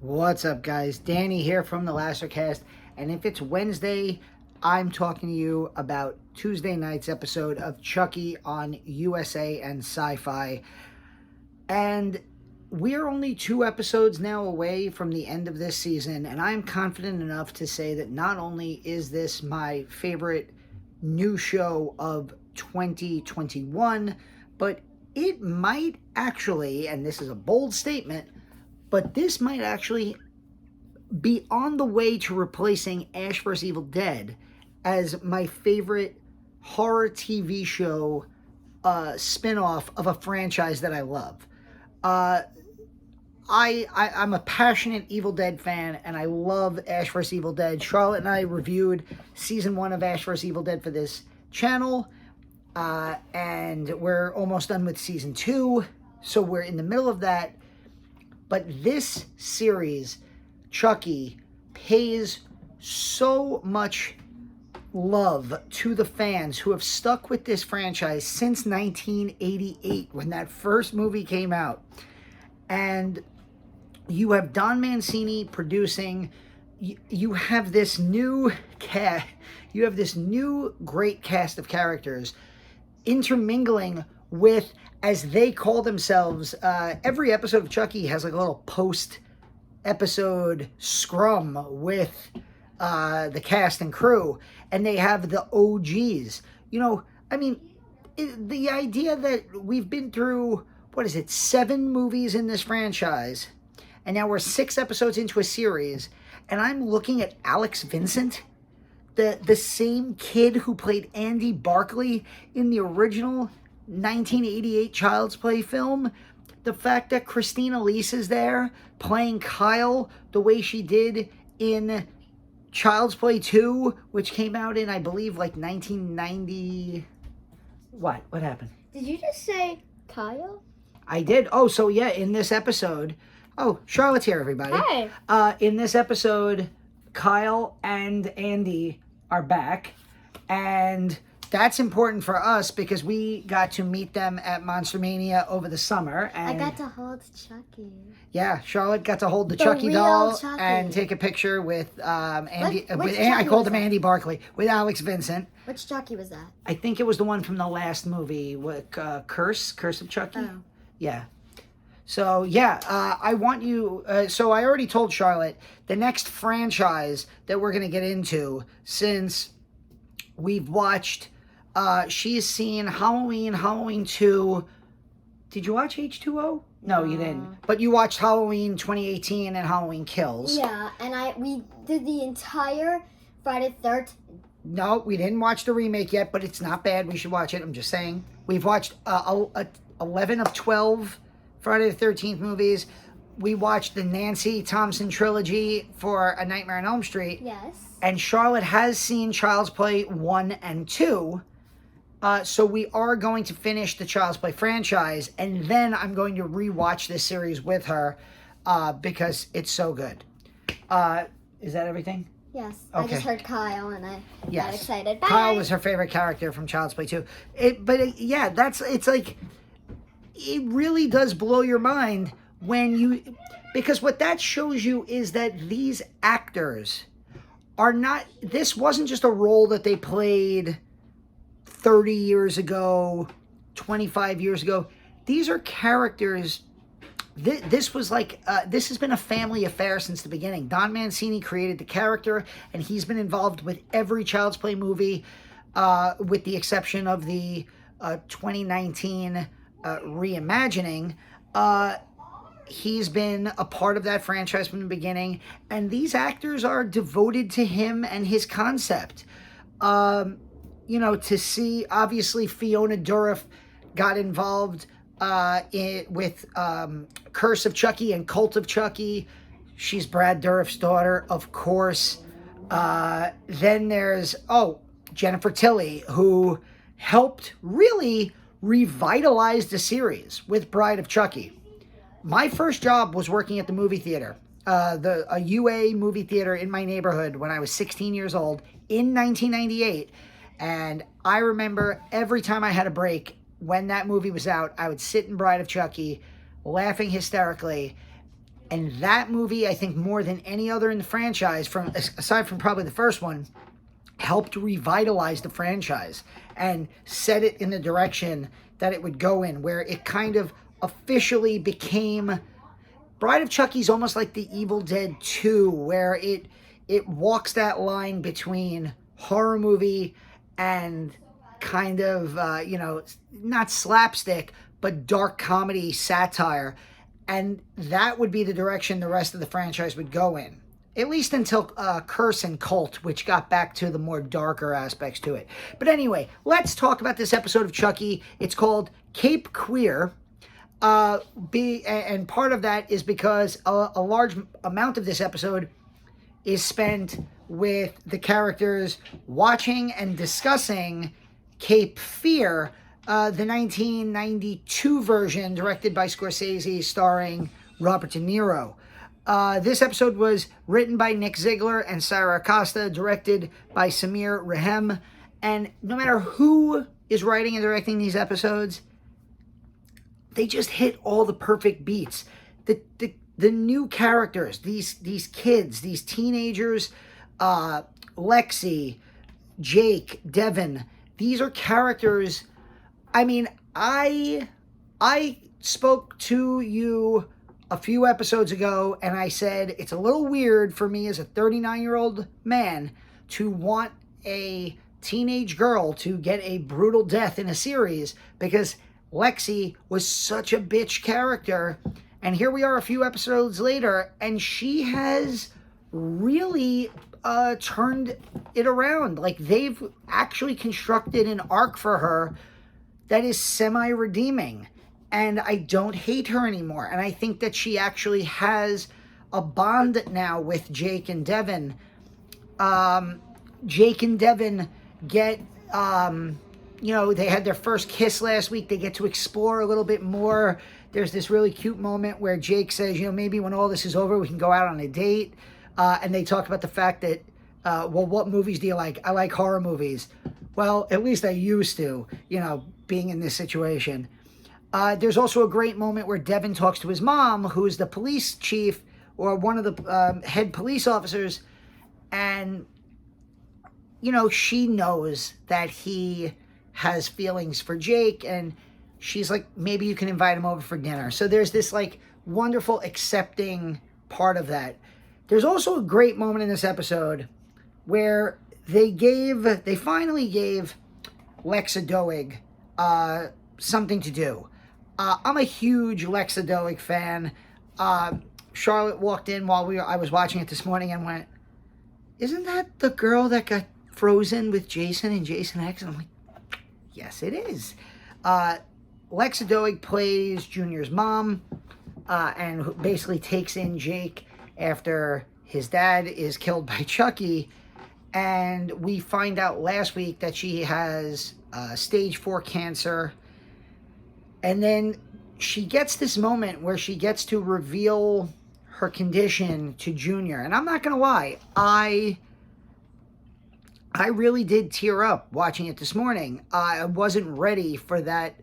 What's up, guys? Danny here from the Lasercast, and if it's Wednesday, I'm talking to you about Tuesday night's episode of Chucky on USA and SYFY. And we're only 2 episodes now away from the end of this season, and I'm confident enough to say that not only is this my favorite new show of 2021, but it might actually, and this is a bold statement, but this might actually be on the way to replacing Ash vs. Evil Dead as my favorite horror TV show spin-off of a franchise that I love. I'm a passionate Evil Dead fan, and I love Ash vs. Evil Dead. Charlotte and I reviewed Season 1 of Ash vs. Evil Dead for this channel, and we're almost done with Season 2, so we're in the middle of that. But this series, Chucky, pays so much love to the fans who have stuck with this franchise since 1988 when that first movie came out. And you have Don Mancini producing. You have this new cast. You have this new great cast of characters intermingling with, as they call themselves, every episode of Chucky has like a little post-episode scrum with the cast and crew, and they have the OGs. You know, I mean, the idea that we've been through, 7 movies in this franchise, and now we're 6 episodes into a series, and I'm looking at Alex Vincent, the same kid who played Andy Barkley in the original 1988 Child's Play film. The fact that Christina Lis is there playing Kyle the way she did in Child's Play 2, which came out in, I believe, like 1990. What happened? Did you just say Kyle? I did. Oh, so yeah, in this episode, Charlotte's here, everybody. Hi. In this episode, Kyle and Andy are back, and that's important for us because we got to meet them at Monster Mania over the summer. And I got to hold Chucky. Yeah, Charlotte got to hold the The Chucky real doll Chucky. And take a picture with Andy. Which I Chucky called was him that? Andy Barkley, with Alex Vincent. Which Chucky was that? I think it was the one from the last movie, with Curse of Chucky. Oh. Yeah. So, yeah, I want you... so I already told Charlotte the next franchise that we're going to get into, since we've watched... she's seen Halloween 2. Did you watch H2O? No, you didn't. But you watched Halloween 2018 and Halloween Kills. Yeah, and we did the entire Friday the 13th. No, we didn't watch the remake yet, but it's not bad. We should watch it. I'm just saying. We've watched 11 of 12 Friday the 13th movies. We watched the Nancy Thompson trilogy for A Nightmare on Elm Street. Yes. And Charlotte has seen Child's Play 1 and 2. So we are going to finish the Child's Play franchise, and then I'm going to rewatch this series with her because it's so good. Is that everything? Yes. Okay. I just heard Kyle and I Yes. got excited. Bye. Kyle was her favorite character from Child's Play 2. It's like, it really does blow your mind because what that shows you is that these actors are not, this wasn't just a role that they played 30 years ago, 25 years ago. These are characters. This was like, this has been a family affair since the beginning. Don Mancini created the character, and he's been involved with every Child's Play movie, with the exception of the 2019 reimagining. He's been a part of that franchise from the beginning, and these actors are devoted to him and his concept. To see, obviously, Fiona Dourif got involved with Curse of Chucky and Cult of Chucky. She's Brad Dourif's daughter, of course. Then there's, Jennifer Tilly, who helped really revitalize the series with Bride of Chucky. My first job was working at the movie theater, a UA movie theater in my neighborhood when I was 16 years old in 1998. And I remember every time I had a break, when that movie was out, I would sit in Bride of Chucky, laughing hysterically. And that movie, I think more than any other in the franchise, aside from probably the first one, helped revitalize the franchise and set it in the direction that it would go in, where it kind of officially became... Bride of Chucky's almost like the Evil Dead 2, where it walks that line between horror movie and kind of, not slapstick, but dark comedy satire. And that would be the direction the rest of the franchise would go in. At least until Curse and Cult, which got back to the more darker aspects to it. But anyway, let's talk about this episode of Chucky. It's called Cape Queer. And part of that is because a large amount of this episode is spent with the characters watching and discussing Cape Fear, the 1992 version directed by Scorsese, starring Robert De Niro. This episode was written by Nick Ziegler and Sarah Acosta, directed by Samir Rahem. And no matter who is writing and directing these episodes, they just hit all the perfect beats. The new characters, these kids, these teenagers, Lexi, Jake, Devin, these are characters. I mean, I spoke to you a few episodes ago, and I said it's a little weird for me as a 39-year-old man to want a teenage girl to get a brutal death in a series, because Lexi was such a bitch character. And here we are a few episodes later, and she has really turned it around. Like, they've actually constructed an arc for her that is semi-redeeming. And I don't hate her anymore. And I think that she actually has a bond now with Jake and Devin. Jake and Devin get... they had their first kiss last week. They get to explore a little bit more. There's this really cute moment where Jake says, maybe when all this is over, we can go out on a date. And they talk about the fact that, what movies do you like? I like horror movies. Well, at least I used to, being in this situation. There's also a great moment where Devin talks to his mom, who's the police chief or one of the head police officers. And, she knows that he has feelings for Jake, and she's like, maybe you can invite him over for dinner. So there's this like wonderful accepting part of that. There's also a great moment in this episode where they finally gave Lexa Doig something to do. I'm a huge Lexa Doig fan. Charlotte walked in while I was watching it this morning and went, isn't that the girl that got frozen with Jason and Jason X? And I'm like, yes, it is. Lexa Doig plays Junior's mom, and basically takes in Jake after his dad is killed by Chucky. And we find out last week that she has stage 4 cancer. And then she gets this moment where she gets to reveal her condition to Junior. And I'm not going to lie, I really did tear up watching it this morning. I wasn't ready for that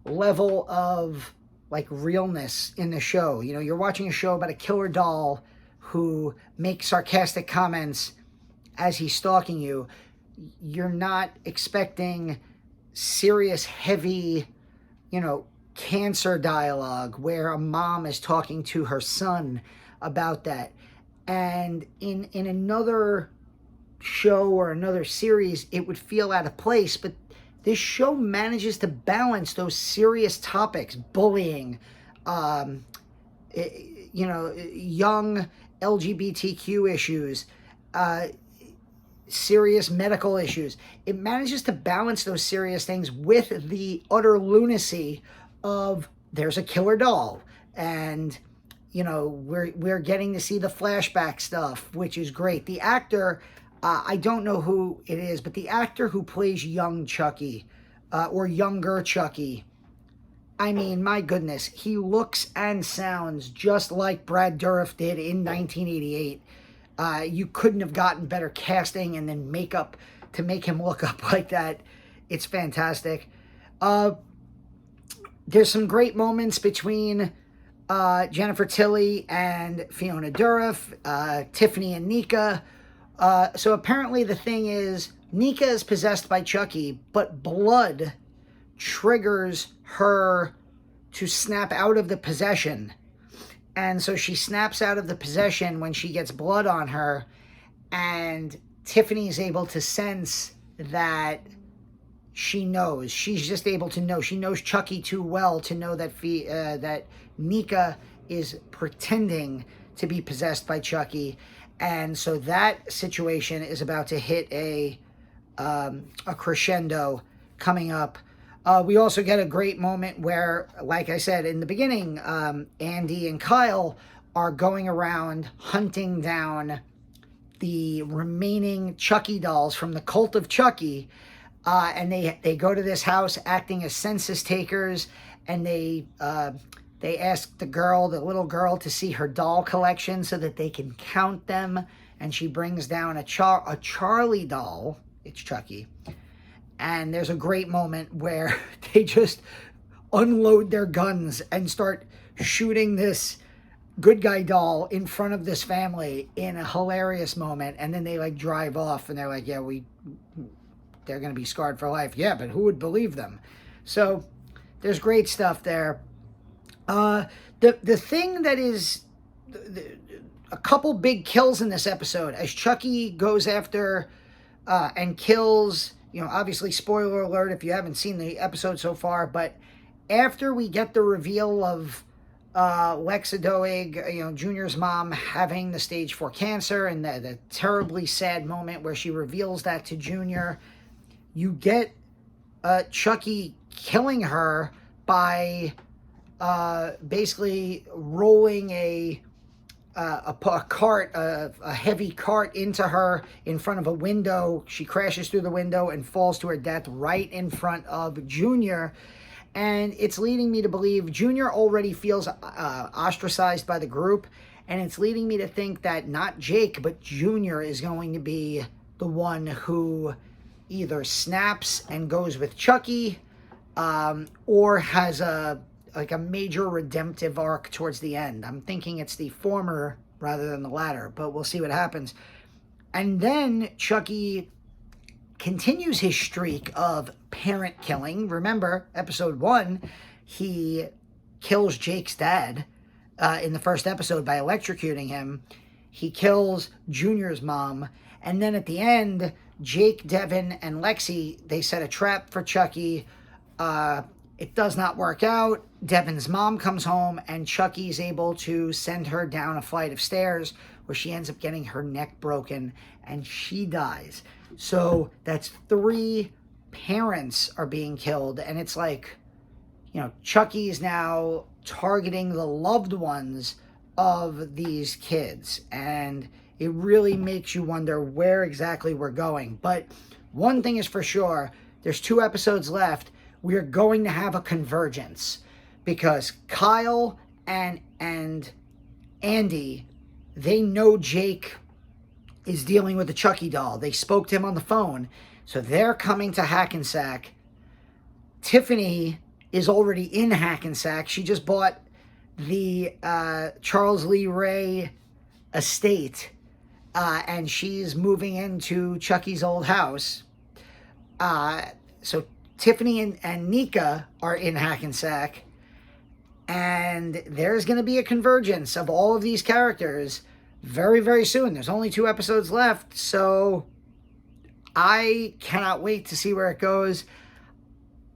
level of like realness in the show. You're watching a show about a killer doll who makes sarcastic comments as he's stalking you. You're not expecting serious, heavy, cancer dialogue where a mom is talking to her son about that. And in another show or another series, it would feel out of place, but this show manages to balance those serious topics: bullying, young LGBTQ issues, serious medical issues. It manages to balance those serious things with the utter lunacy of there's a killer doll, and we're getting to see the flashback stuff, which is great. The actor, I don't know who it is, but the actor who plays young Chucky, or younger Chucky, I mean, my goodness, he looks and sounds just like Brad Dourif did in 1988. You couldn't have gotten better casting and then makeup to make him look up like that. It's fantastic. There's some great moments between Jennifer Tilly and Fiona Dourif, Tiffany and Nica. So apparently the thing is, Nica is possessed by Chucky, but blood triggers her to snap out of the possession. And so she snaps out of the possession when she gets blood on her, and Tiffany is able to sense that she knows. She's just able to know. She knows Chucky too well to know that that Nica is pretending to be possessed by Chucky. And so that situation is about to hit a crescendo coming up. We also get a great moment where, like I said in the beginning, Andy and Kyle are going around hunting down the remaining Chucky dolls from the cult of Chucky. And they go to this house acting as census takers, and they ask the little girl, to see her doll collection so that they can count them. And she brings down a Charlie doll. It's Chucky. And there's a great moment where they just unload their guns and start shooting this good guy doll in front of this family in a hilarious moment. And then they like drive off, and they're like, yeah, they're going to be scarred for life. Yeah, but who would believe them? So there's great stuff there. The thing that is a couple big kills in this episode, as Chucky goes after and kills, obviously spoiler alert if you haven't seen the episode so far, but after we get the reveal of Lexa Doig, Junior's mom, having the stage 4 cancer, and the terribly sad moment where she reveals that to Junior, you get Chucky killing her by basically rolling a heavy cart into her in front of a window. She crashes through the window and falls to her death right in front of Junior. And it's leading me to believe Junior already feels ostracized by the group. And it's leading me to think that not Jake, but Junior is going to be the one who either snaps and goes with Chucky, or has a major redemptive arc towards the end. I'm thinking it's the former rather than the latter, but we'll see what happens. And then Chucky continues his streak of parent killing. Remember, episode 1, he kills Jake's dad in the first episode by electrocuting him. He kills Junior's mom. And then at the end, Jake, Devin, and Lexi, they set a trap for Chucky. It does not work out. Devin's mom comes home, and Chucky's able to send her down a flight of stairs where she ends up getting her neck broken, and she dies. So that's 3 parents are being killed, and it's like, Chucky is now targeting the loved ones of these kids, and it really makes you wonder where exactly we're going. But one thing is for sure, there's 2 episodes left. We are going to have a convergence, because Kyle and Andy, they know Jake is dealing with the Chucky doll. They spoke to him on the phone, so they're coming to Hackensack. Tiffany is already in Hackensack. She just bought the Charles Lee Ray estate, and she's moving into Chucky's old house. So Tiffany and Nica are in Hackensack, and there's going to be a convergence of all of these characters very, very soon. There's only 2 episodes left, so I cannot wait to see where it goes.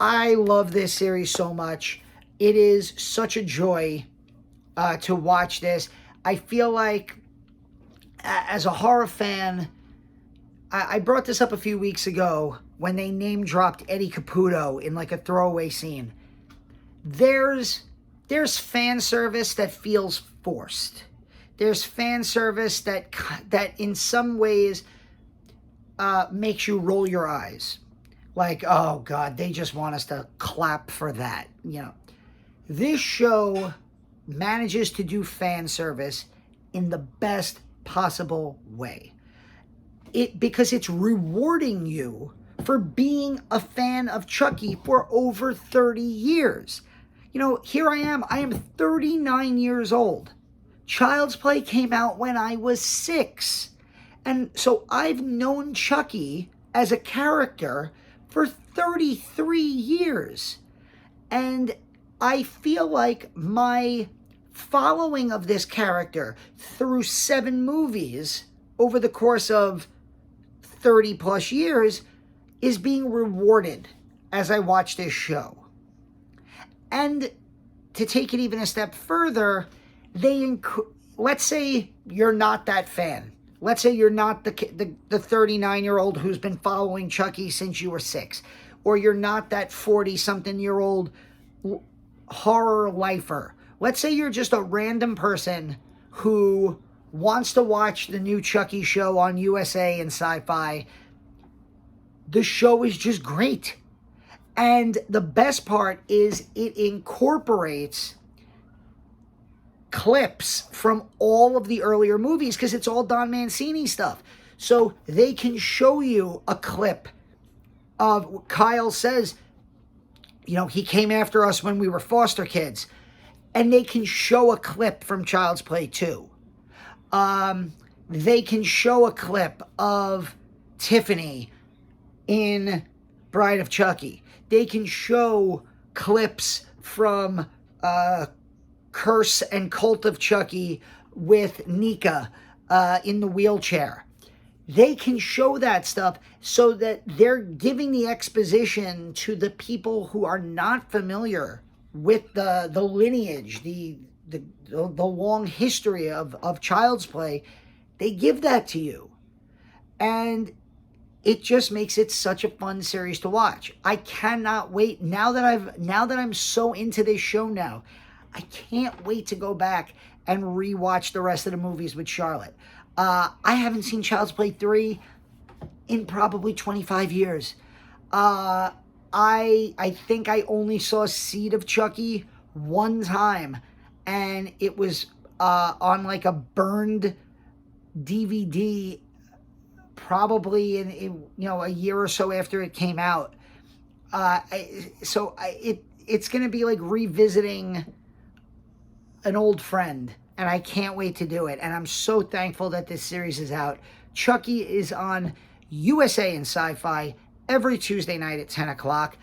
I love this series so much. It is such a joy to watch this. I feel like, as a horror fan, I brought this up a few weeks ago when they name-dropped Eddie Caputo in like a throwaway scene. There's fan service that feels forced. There's fan service that in some ways makes you roll your eyes. Like, oh God, they just want us to clap for that. This show manages to do fan service in the best possible way. Because it's rewarding you for being a fan of Chucky for over 30 years. You know, here I am 39 years old. Child's Play came out when I was 6. And so I've known Chucky as a character for 33 years. And I feel like my following of this character through 7 movies over the course of 30 plus years is being rewarded as I watch this show. And to take it even a step further, let's say you're not that fan. Let's say you're not the 39-year-old who's been following Chucky since you were 6. Or you're not that 40-something-year-old horror lifer. Let's say you're just a random person who wants to watch the new Chucky show on USA and SYFY. The show is just great. And the best part is it incorporates clips from all of the earlier movies because it's all Don Mancini stuff. So they can show you a clip of Kyle says, you know, he came after us when we were foster kids. And they can show a clip from Child's Play 2. They can show a clip of Tiffany in Bride of Chucky. They can show clips from Curse and Cult of Chucky with Nica in the wheelchair. They can show that stuff so that they're giving the exposition to the people who are not familiar with the lineage, the long history of Child's Play. They give that to you. And it just makes it such a fun series to watch. I cannot wait. Now that I'm so into this show now, I can't wait to go back and rewatch the rest of the movies with Charlotte. I haven't seen Child's Play 3 in probably 25 years. I think I only saw Seed of Chucky one time, and it was on like a burned DVD, probably in a year or so after it came out. It's gonna be like revisiting an old friend, and I can't wait to do it. And I'm so thankful that this series is out. Chucky is on USA and SYFY every Tuesday night at 10 o'clock.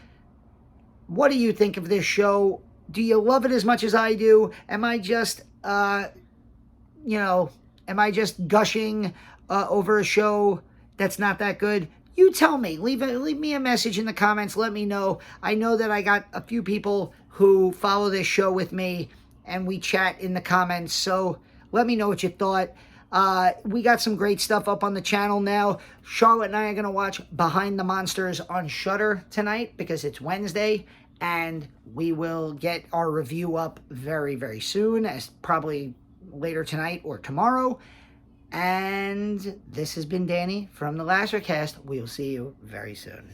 What do you think of this show? Do you love it as much as I do? Am I just, gushing over a show that's not that good? You tell me. Leave me a message in the comments. Let me know. I know that I got a few people who follow this show with me, and we chat in the comments. So let me know what you thought. We got some great stuff up on the channel now. Charlotte and I are going to watch Behind the Monsters on Shudder tonight because it's Wednesday, and we will get our review up very, very soon, as probably later tonight or tomorrow. And this has been Danny from the Lasercast. We'll see you very soon.